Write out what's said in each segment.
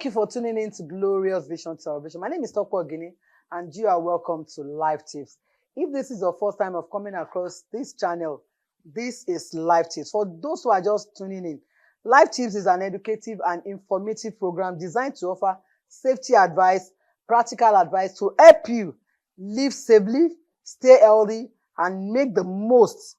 Thank you for tuning in to Glorious Vision Television. My name is Tope Oginni, and you are welcome to Life Tips. If this is your first time of coming across this channel, this is Life Tips. For those who are just tuning in, Life Tips is an educative and informative program designed to offer safety advice, practical advice to help you live safely, stay healthy, and make the most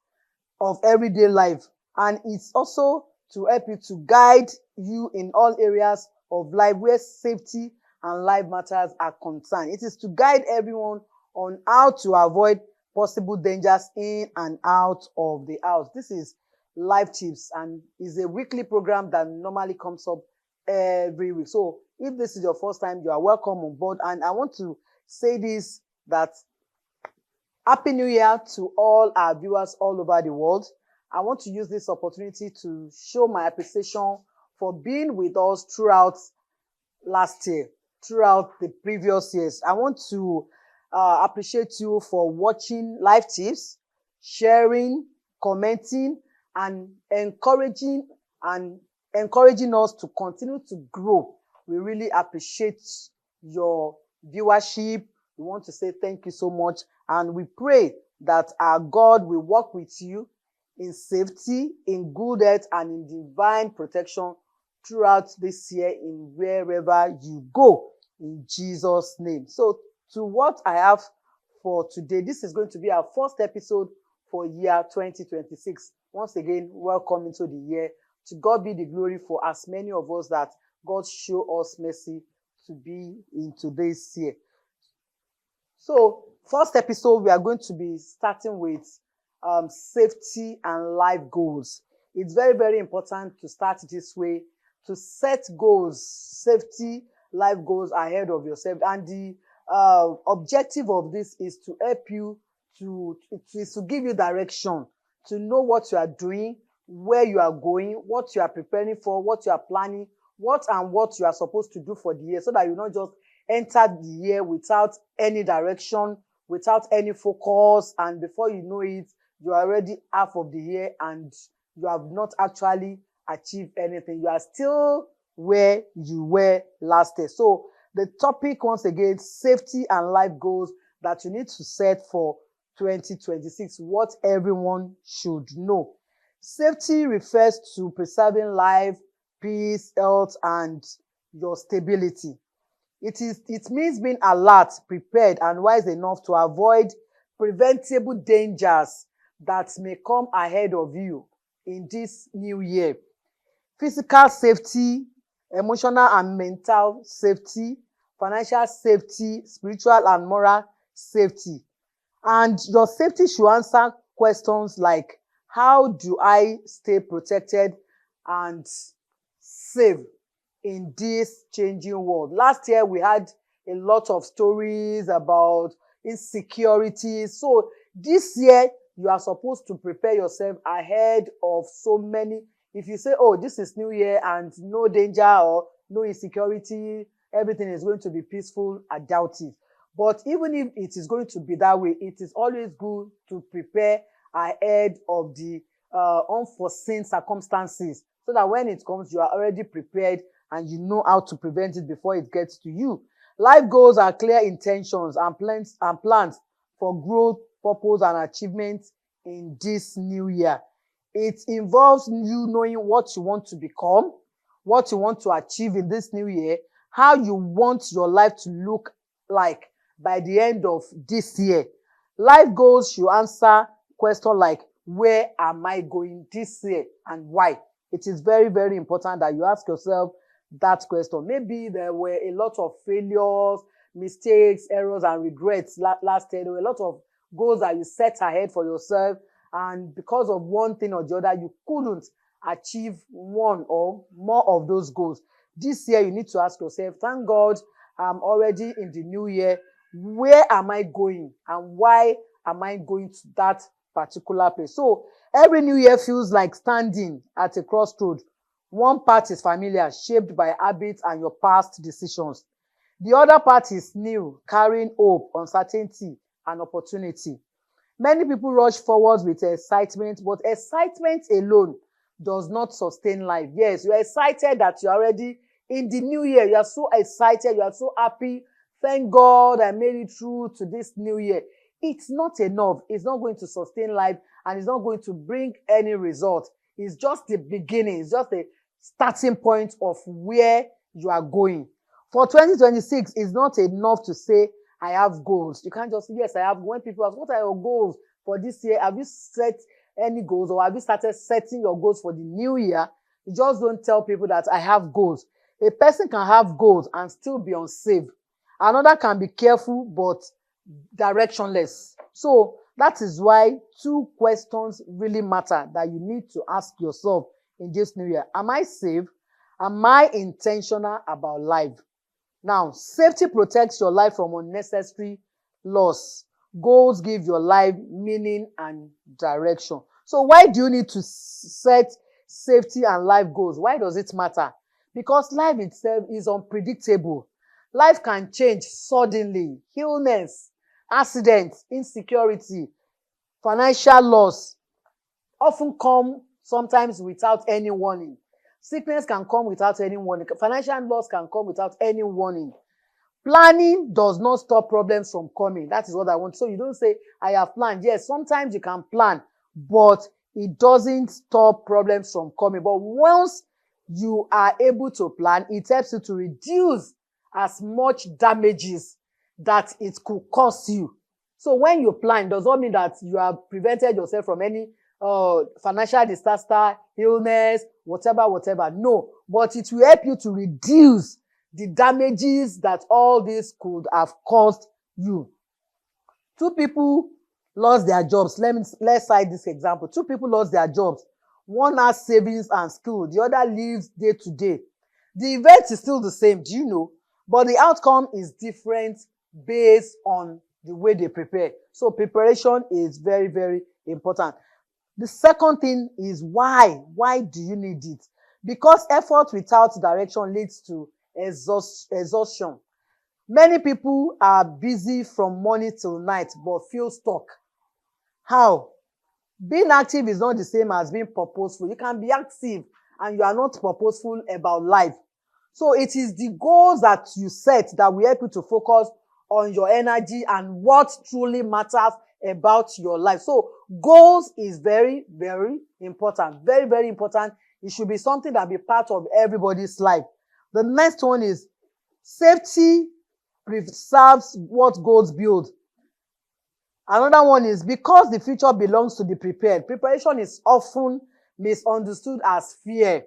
of everyday life. And it's also to help you to guide you in all areas of life where safety and life matters are concerned. It is to guide everyone on how to avoid possible dangers in and out of the house. This is Life Tips and is a weekly program that normally comes up every week. So if this is your first time, you are welcome on board. And I want to say this, that Happy New Year to all our viewers all over the world. I want to use this opportunity to show my appreciation for being with us throughout last year, throughout the previous years. I want to appreciate you for watching Life Tips, sharing, commenting, and encouraging us to continue to grow. We really appreciate your viewership. We want to say thank you so much, and we pray that our God will work with you in safety, in good health, and in divine protection throughout this year in wherever you go, in Jesus' name. So to what I have for today, this is going to be our first episode for year 2026. Once again, welcome into the year. To God be the glory for as many of us that God show us mercy to be into this year. So first episode, we are going to be starting with safety and life goals. It's very, very important to start this way, to set goals, safety, life goals ahead of yourself. And the objective of this is to help you to give you direction, to know what you are doing, where you are going, what you are preparing for, what you are planning, what you are supposed to do for the year, so that you not just enter the year without any direction, without any focus, and before you know it, you are already half of the year and you have not actually achieved anything. You are still where you were last year. So the topic, once again, safety and life goals that you need to set for 2026, what everyone should know. Safety refers to preserving life, peace, health, and your stability. It means being alert, prepared, and wise enough to avoid preventable dangers that may come ahead of you in this new year. Physical safety, emotional and mental safety, financial safety, spiritual and moral safety. And your safety should answer questions like, how do I stay protected and safe in this changing world? Last year, we had a lot of stories about insecurity. So this year, you are supposed to prepare yourself ahead of so many. If you say, oh, this is New Year and no danger or no insecurity, everything is going to be peaceful, I doubt it. But even if it is going to be that way, it is always good to prepare ahead of the unforeseen circumstances, so that when it comes, you are already prepared and you know how to prevent it before it gets to you. Life goals are clear intentions and plans for growth, purpose, and achievement in this new year. It involves you knowing what you want to become, what you want to achieve in this new year, how you want your life to look like by the end of this year. Life goals should answer questions like, where am I going this year and why? It is very, very important that you ask yourself that question. Maybe there were a lot of failures, mistakes, errors, and regrets last year. There were a lot of goals that you set ahead for yourself, and because of one thing or the other, you couldn't achieve one or more of those goals. This year, you need to ask yourself, thank God, I'm already in the new year. Where am I going and why am I going to that particular place? So every new year feels like standing at a crossroad. One part is familiar, shaped by habits and your past decisions. The other part is new, carrying hope, uncertainty, and opportunity. Many people rush forward with excitement, but excitement alone does not sustain life. Yes, you're excited that you're already In the new year, you are so excited, you are so happy. Thank God I made it through to this new year. It's not enough. It's not going to sustain life, and it's not going to bring any result. It's just the beginning. It's just a starting point of where you are going. For 2026, it's not enough to say, I have goals. You can't just say, yes, I have. When people ask, what are your goals for this year? Have you set any goals, or have you started setting your goals for the new year? You just don't tell people that I have goals. A person can have goals and still be unsafe. Another can be careful but directionless. So that is why 2 questions really matter that you need to ask yourself in this new year. Am I safe? Am I intentional about life? Now, safety protects your life from unnecessary loss. Goals give your life meaning and direction. So why do you need to set safety and life goals? Why does it matter? Because life itself is unpredictable. Life can change suddenly. Illness, accidents, insecurity, financial loss often come sometimes without any warning. Sickness can come without any warning. Financial loss can come without any warning. Planning does not stop problems from coming. That is what I want. So you don't say, I have planned. Yes, sometimes you can plan, but it doesn't stop problems from coming. But once you are able to plan, it helps you to reduce as much damages that it could cause you. So when you plan, does not mean that you have prevented yourself from any financial disaster, illness, whatever. No, but it will help you to reduce the damages that all this could have caused you. 2 people lost their jobs. Let's cite this example. 2 people lost their jobs. One has savings and skill. The other lives day to day. The event is still the same, do you know? But the outcome is different based on the way they prepare. So preparation is very, very important. The second thing is why. Why do you need it? Because effort without direction leads to exhaustion. Many people are busy from morning till night but feel stuck. How? Being active is not the same as being purposeful. You can be active and you are not purposeful about life. So it is the goals that you set that will help you to focus on your energy and what truly matters about your life. So goals is very, very important. Very, very important. It should be something that be part of everybody's life. The next one is safety preserves what goals build. Another one is because the future belongs to the prepared. Preparation is often misunderstood as fear.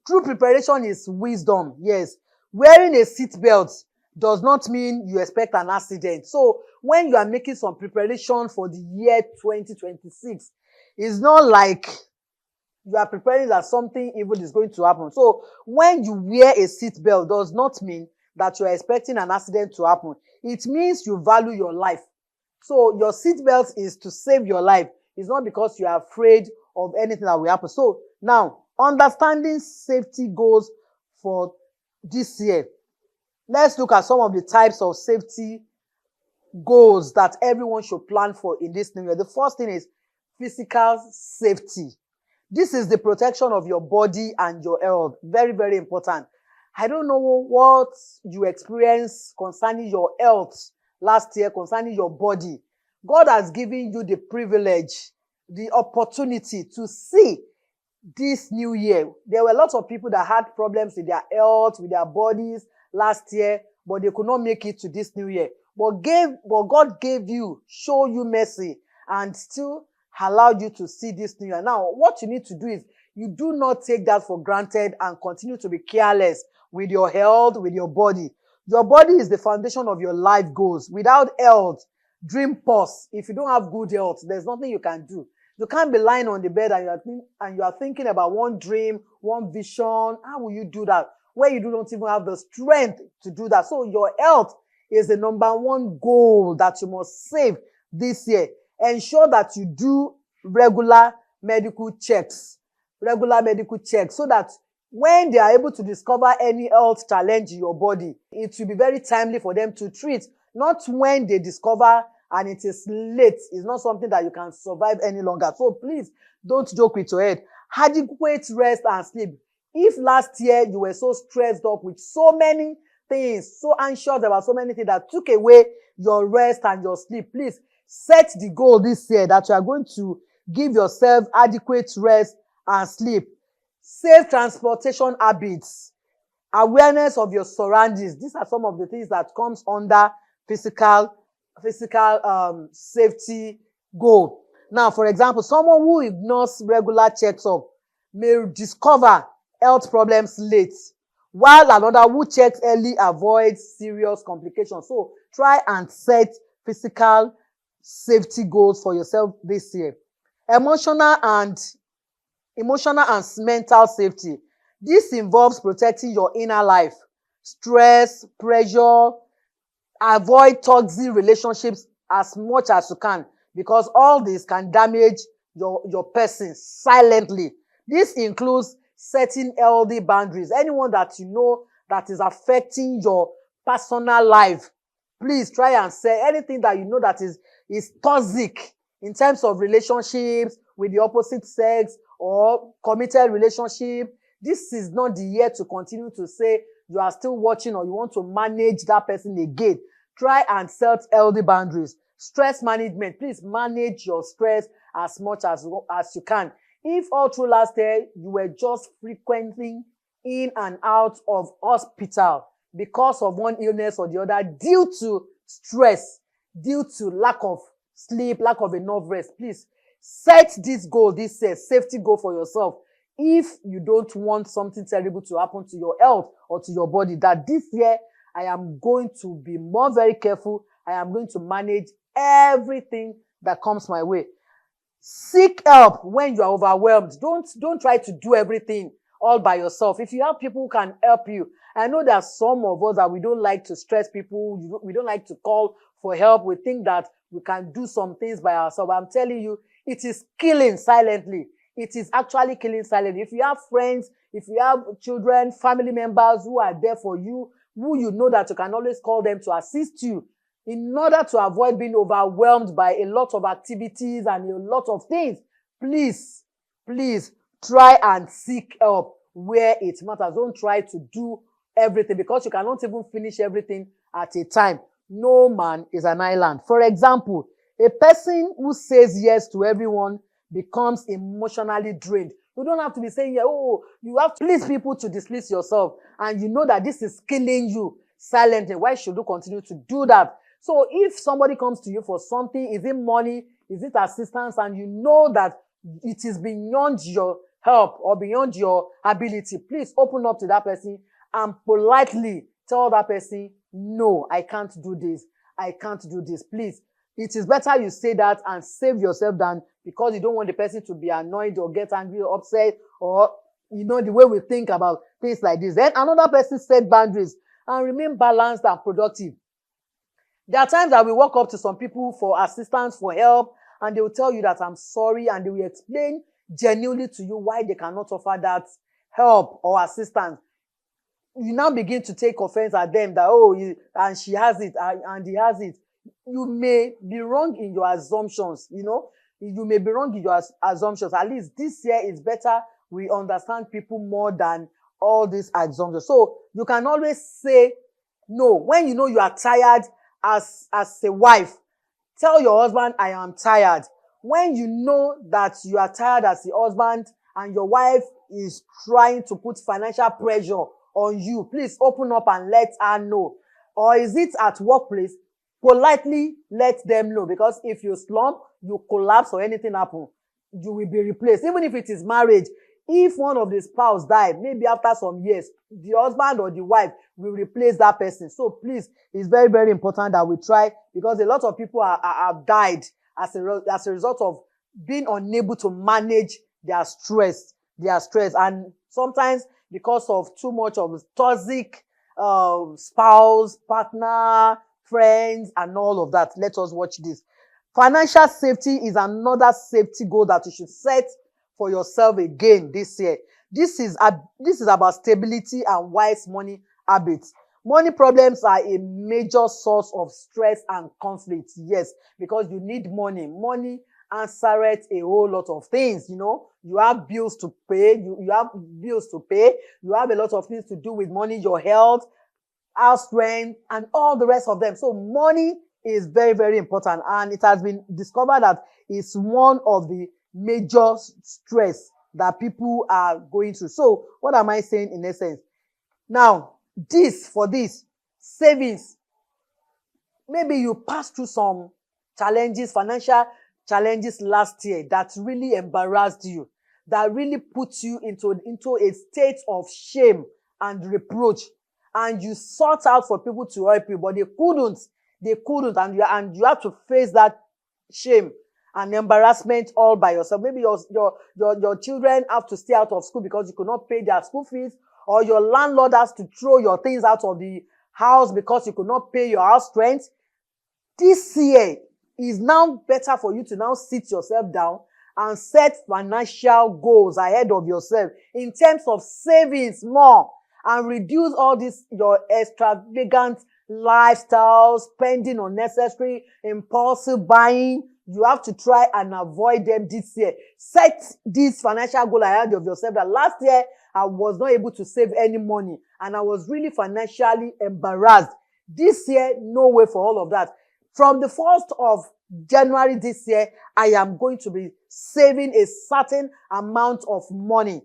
True preparation is wisdom, yes. Wearing a seatbelt does not mean you expect an accident. So when you are making some preparation for the year 2026, it's not like you are preparing that something evil is going to happen. So when you wear a seatbelt does not mean that you are expecting an accident to happen. It means you value your life. So your seatbelt is to save your life. It's not because you are afraid of anything that will happen. So now, understanding safety goals for this year. Let's look at some of the types of safety goals that everyone should plan for in this new year. The first thing is physical safety. This is the protection of your body and your health. Very, very important. I don't know what you experienced concerning your health last year, concerning your body. God has given you the privilege, the opportunity to see this new year. There were lots of people that had problems with their health, with their bodies last year, but they could not make it to this new year. But God gave you, show you mercy, and still allowed you to see this new year. Now, what you need to do is you do not take that for granted and continue to be careless with your health, with your body. Your body is the foundation of your life goals. Without health, dream pause. If you don't have good health, there's nothing you can do. You can't be lying on the bed and you are thinking about one dream, one vision. How will you do that where you don't even have the strength to do that? So your health is the number one goal that you must save this year. Ensure that you do regular medical checks so that when they are able to discover any health challenge in your body, it will be very timely for them to treat. Not when they discover and it is late. It's not something that you can survive any longer. So please don't joke with your head. Adequate rest and sleep. If last year you were so stressed up with so many things, so anxious about so many things that took away your rest and your sleep, please set the goal this year that you are going to give yourself adequate rest and sleep. Safe transportation habits, awareness of your surroundings. These are some of the things that comes under physical safety goal. Now, for example, someone who ignores regular checkup may discover health problems late, while another who checks early avoids serious complications. So try and set physical safety goals for yourself this year. Emotional and mental safety. This involves protecting your inner life, stress, pressure, avoid toxic relationships as much as you can, because all this can damage your person silently. This includes setting healthy boundaries. Anyone that you know that is affecting your personal life, please try and say anything that you know that is toxic in terms of relationships with the opposite sex or committed relationship. This is not the year to continue to say you are still watching or you want to manage that person again. Try and set healthy boundaries. Stress management. Please manage your stress as much as you can. If all through last year you were just frequently in and out of hospital because of one illness or the other due to stress, due to lack of sleep, lack of enough rest, please set this goal, this safety goal for yourself. If you don't want something terrible to happen to your health or to your body, that this year I am going to be more very careful. I am going to manage everything that comes my way. Seek help when you are overwhelmed. Don't try to do everything all by yourself. If you have people who can help you, I know that some of us that we don't like to stress people, we don't like to call for help. We think that we can do some things by ourselves. I'm telling you, it is killing silently. It is actually killing silently. If you have friends, if you have children, family members who are there for you, who you know that you can always call them to assist you, in order to avoid being overwhelmed by a lot of activities and a lot of things, please try and seek help where it matters. Don't try to do everything, because you cannot even finish everything at a time. No man is an island. For example, a person who says yes to everyone becomes emotionally drained. You don't have to be saying, oh, you have to please people to displease yourself. And you know that this is killing you silently. Why should you continue to do that? So if somebody comes to you for something, is it money? Is it assistance? And you know that it is beyond your help or beyond your ability, please open up to that person and politely tell that person, no, I can't do this. I can't do this. Please. It is better you say that and save yourself than because you don't want the person to be annoyed or get angry or upset, or, you know, the way we think about things like this. Then another person set boundaries and remain balanced and productive. There are times that we walk up to some people for assistance, for help, and they will tell you that I'm sorry, and they will explain genuinely to you why they cannot offer that help or assistance. You now begin to take offense at them that, oh, and she has it, and he has it. You may be wrong in your assumptions, you know. You may be wrong in your assumptions. At least this year is better. We understand people more than all these assumptions. So you can always say no. When you know you are tired as a wife, tell your husband, I am tired. When you know that you are tired as a husband and your wife is trying to put financial pressure on you, please open up and let her know. Or is it at workplace? Politely let them know, because if you slump, you collapse or anything happen, you will be replaced. Even if it is marriage, if one of the spouse died, maybe after some years, the husband or the wife will replace that person. So please, it's very, very important that we try, because a lot of people have died as a result of being unable to manage their stress. And sometimes because of too much of toxic spouse, partner, friends, and all of that. Let us watch this. Financial safety is another safety goal that you should set for yourself again this year. This is about stability and wise money habits. Money problems are a major source of stress and conflict. Yes, because you need money. Money answereth a whole lot of things. You have bills to pay, you have bills to pay, you have a lot of things to do with money, your health, house rent, and all the rest of them. So money is very, very important, and it has been discovered that it's one of the major stress that people are going through. So what am I saying in essence? Now, for this savings, maybe you passed through some challenges, financial challenges last year that really embarrassed you, that really put you into a state of shame and reproach, and you sought out for people to help you, but they couldn't, and you have to face that shame and embarrassment all by yourself. Maybe your children have to stay out of school because you could not pay their school fees, or your landlord has to throw your things out of the house because you could not pay your house rent. This year is now better for you to now sit yourself down and set financial goals ahead of yourself in terms of savings more, and reduce all this, your extravagant lifestyle, spending unnecessary, impulsive buying. You have to try and avoid them this year. Set this financial goal ahead of yourself. That last year, I was not able to save any money, and I was really financially embarrassed. This year, no way for all of that. From the 1st of January this year, I am going to be saving a certain amount of money.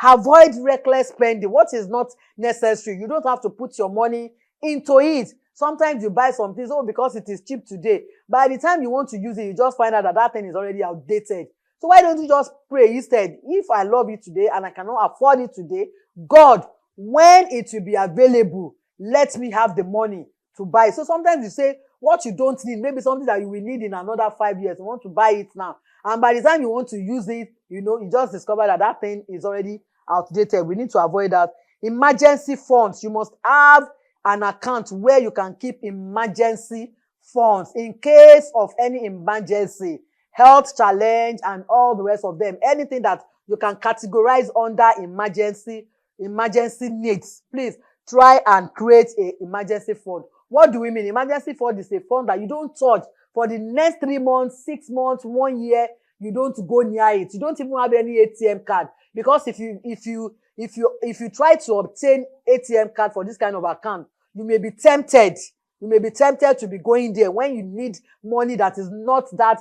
Avoid reckless spending. What is not necessary, you don't have to put your money into it. Sometimes you buy some things, because it is cheap today. By the time you want to use it, you just find out that thing is already outdated. So why don't you just pray instead? If I love it today and I cannot afford it today, God, when it will be available, let me have the money to buy it. So sometimes you say what you don't need, maybe something that you will need in another 5 years, you want to buy it now. And by the time you want to use it, you just discover that thing is already outdated. We need to avoid that. Emergency funds. You must have an account where you can keep emergency funds in case of any emergency, health challenge, and all the rest of them. Anything that you can categorize under emergency needs. Please try and create an emergency fund. What do we mean? Emergency fund is a fund that you don't touch for the next 3 months, 6 months, 1 year. You don't go near it. You don't even have any ATM card, because if you try to obtain ATM card for this kind of account, you may be tempted. You may be tempted to be going there when you need money that is not that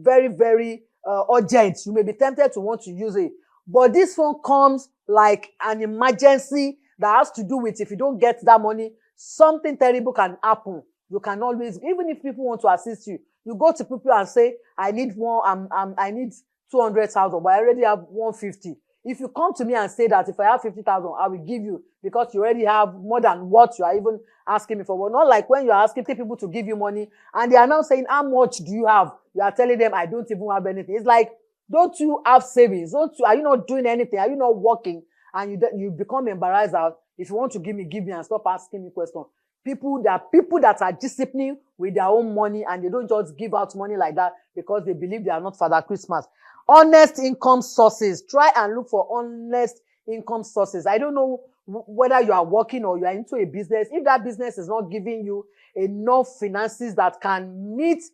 very, very urgent. You may be tempted to want to use it. But this one comes like an emergency that has to do with, if you don't get that money, something terrible can happen. You can always, even if people want to assist you, you go to people and say, I need 200,000, but I already have 150. If you come to me and say that if I have 50,000, I will give you, because you already have more than what you are even asking me for. But not like when you are asking people to give you money and they are now saying, how much do you have? You are telling them, I don't even have anything. It's like, don't you have savings? Are you not doing anything? Are you not working? And you become embarrassed out. If you want to give me, and stop asking me questions. People that are disciplined with their own money, and they don't just give out money like that because they believe they are not Father Christmas. Honest income sources. Try and look for honest income sources. I don't know whether you are working or you are into a business. If that business is not giving you enough finances that can meet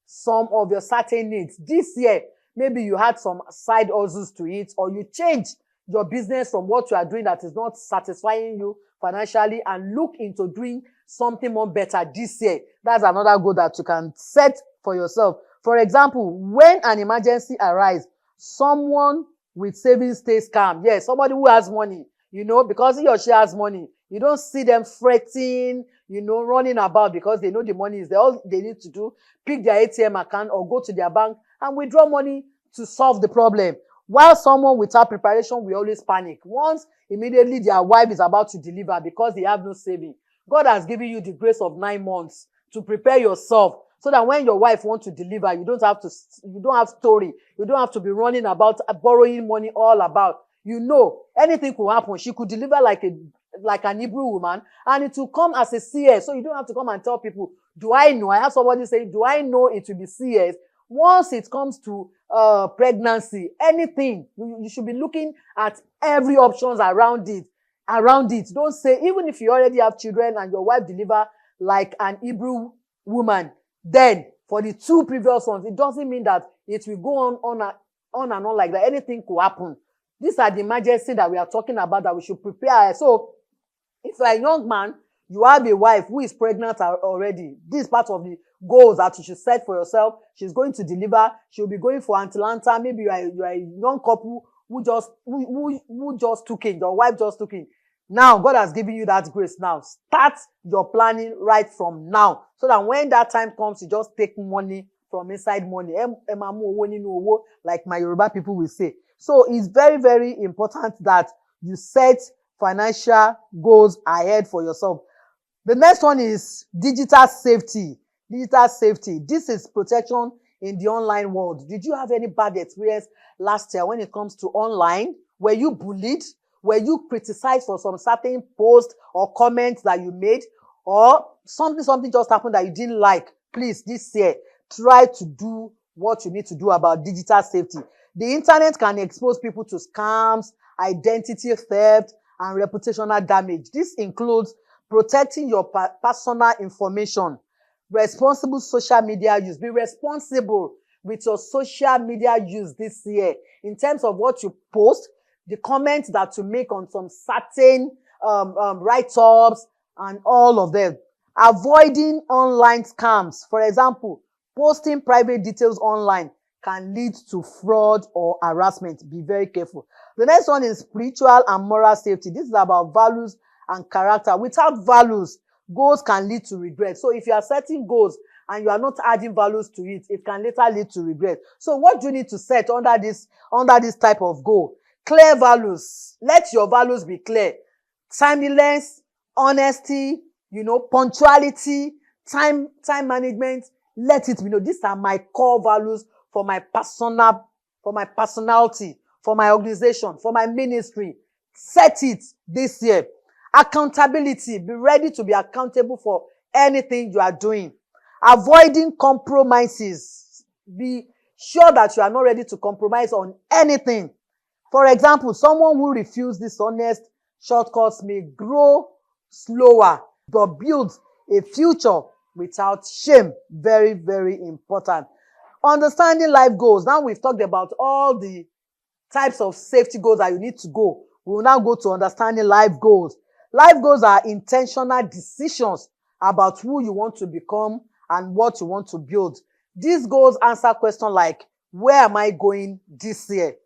some of your certain needs this year, maybe you had some side hustles to it, or you changed your business from what you are doing that is not satisfying you financially, and look into doing something more better this year. That's another goal that you can set for yourself. For example, when an emergency arises, someone with savings stays calm. Yes, somebody who has money, because he or she has money. You don't see them fretting, running about because they know the money is there. All they need to do, pick their ATM account or go to their bank and withdraw money to solve the problem. While someone without preparation will always panic. Once immediately their wife is about to deliver because they have no saving. God has given you the grace of 9 months to prepare yourself, so that when your wife wants to deliver, you don't have story. You don't have to be running about borrowing money all about. Anything could happen. She could deliver like an Hebrew woman, and it will come as a CS. So you don't have to come and tell people, do I know? I have somebody saying, do I know it will be CS? Once it comes to pregnancy, anything, you should be looking at every options around it. Don't say, even if you already have children and your wife deliver like an Hebrew woman, then for the 2 previous ones, it doesn't mean that it will go on and on like that. Anything could happen. These are the emergency that we are talking about, that we should prepare. So if you're a young man, you have a wife who is pregnant already, this is part of the goals that you should set for yourself. She's going to deliver. She'll be going for Atlanta. Maybe you are a young couple who just took in. Your wife just took in. Now, God has given you that grace. Now, start your planning right from now, so that when that time comes, you just take money from inside money. Like my Yoruba people will say. So it's very, very important that you set financial goals ahead for yourself. The next one is digital safety. Digital safety. This is protection in the online world. Did you have any bad experience last year when it comes to online? Were you bullied? Were you criticized for some certain post or comments that you made? Or something just happened that you didn't like? Please, this year, try to do what you need to do about digital safety. The internet can expose people to scams, identity theft, and reputational damage. This includes protecting your personal information, responsible social media use. Be responsible with your social media use this year in terms of what you post, the comments that you make on some certain write-ups, and all of them. Avoiding online scams. For example, posting private details online can lead to fraud or harassment. Be very careful. The next one is spiritual and moral safety. This is about values and character. Without values, goals can lead to regret. So if you are setting goals and you are not adding values to it, it can later lead to regret. So what do you need to set under this type of goal? Clear values. Let your values be clear. Timeliness, honesty, punctuality, time management. Let it be known. These are my core values for my personality, for my organization, for my ministry. Set it this year. Accountability. Be ready to be accountable for anything you are doing. Avoiding compromises. Be sure that you are not ready to compromise on anything. For example, someone who refuses dishonest shortcuts may grow slower, but builds a future without shame. Very, very important. Understanding life goals. Now we've talked about all the types of safety goals that you need to go. We will now go to understanding life goals. Life goals are intentional decisions about who you want to become and what you want to build. These goals answer questions like, where am I going this year?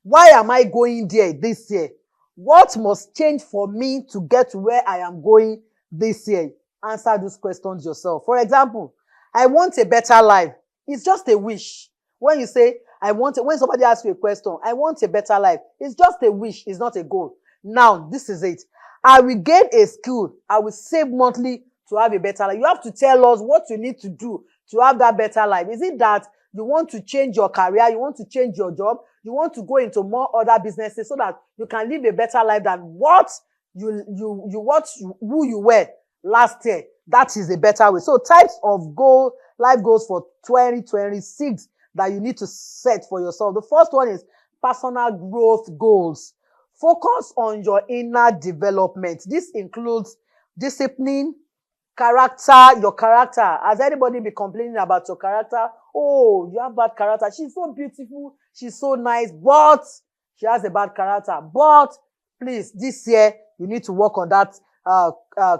Why am I going there this year? What must change for me to get to where I am going this year? Answer those questions yourself. For example, I want a better life. It's just a wish. When you say, when somebody asks you a question, I want a better life, it's just a wish, it's not a goal. Now, this is it. I will gain a skill. I will save monthly to have a better life. You have to tell us what you need to do to have that better life. Is it that you want to change your career? You want to change your job? You want to go into more other businesses so that you can live a better life than who you were last year? That is a better way. So types of life goals for 2026 that you need to set for yourself. The first one is personal growth goals. Focus on your inner development. This includes discipline, your character. Has anybody been complaining about your character? Oh, you have bad character. She's so beautiful. She's so nice, but she has a bad character. But please, this year, you need to work on that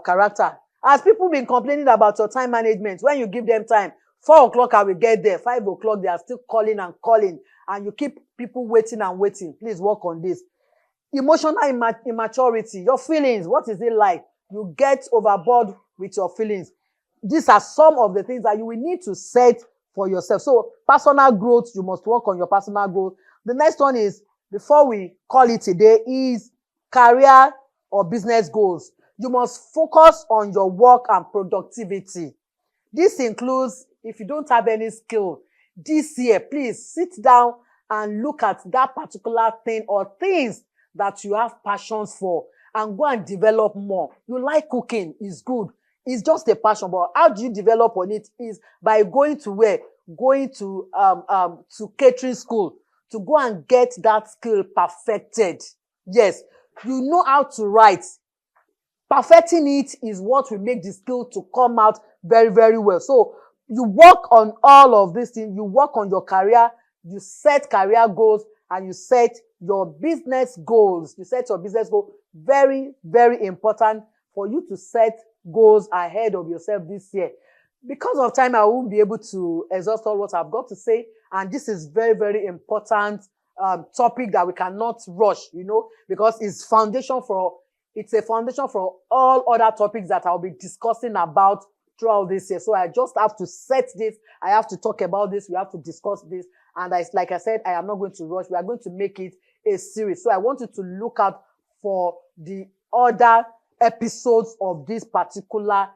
character. Has people been complaining about your time management? When you give them time, 4 o'clock I will get there. 5 o'clock they are still calling and calling. And you keep people waiting and waiting. Please work on this. Emotional immaturity. Your feelings, what is it like? You get overboard with your feelings. These are some of the things that you will need to set for yourself. So personal growth, you must work on your personal growth. The next one is, before we call it a day, is career or business goals. You must focus on your work and productivity. This includes, if you don't have any skill this year, please sit down and look at that particular thing or things that you have passions for and go and develop more. You like cooking, it's good. It's just a passion, but how do you develop on it is by going to where? Going to catering school to go and get that skill perfected. Yes, you know how to write. Perfecting it is what will make the skill to come out very, very well. So you work on all of these things. You work on your career. You set career goals and you set your business goals. You set your business goal. Very, very important for you to set goals ahead of yourself this year. Because of time, I won't be able to exhaust all what I've got to say. And this is very, very important topic that we cannot rush, because it's a foundation for all other topics that I'll be discussing about throughout this year. So I just have to set this. I have to talk about this. We have to discuss this. And like I said, I am not going to rush. We are going to make it a series. So I want you to look out for the other episodes of this particular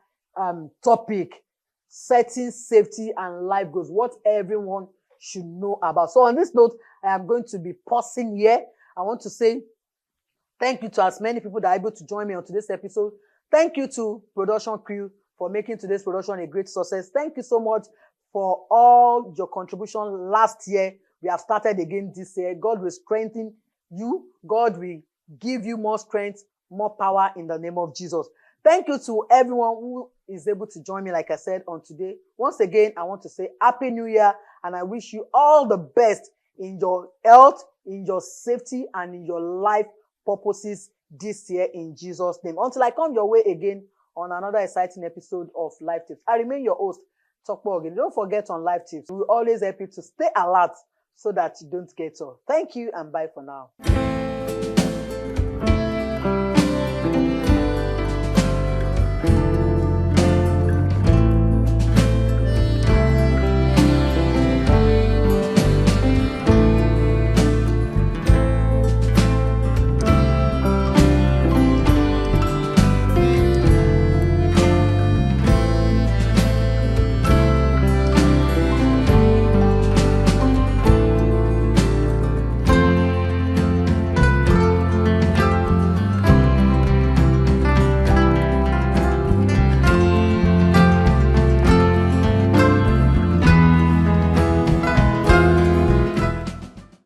topic, setting safety and life goals, what everyone should know about. So on this note, I am going to be pausing here. I want to say thank you to as many people that are able to join me on today's episode. Thank you to production crew for making today's production a great success. Thank you so much for all your contribution last year. We have started again this year. God will strengthen you. God will give you more strength, more power in the name of Jesus. Thank you to everyone who is able to join me, like I said, on today. Once again, I want to say Happy New Year, and I wish you all the best in your health, in your safety, and in your life purposes this year in Jesus' name. Until I come your way again on another exciting episode of Life Tips, I remain your host, Tope Oginni. Don't forget, on Life Tips, we will always help you to stay alert so that you don't get off. Thank you and bye for now.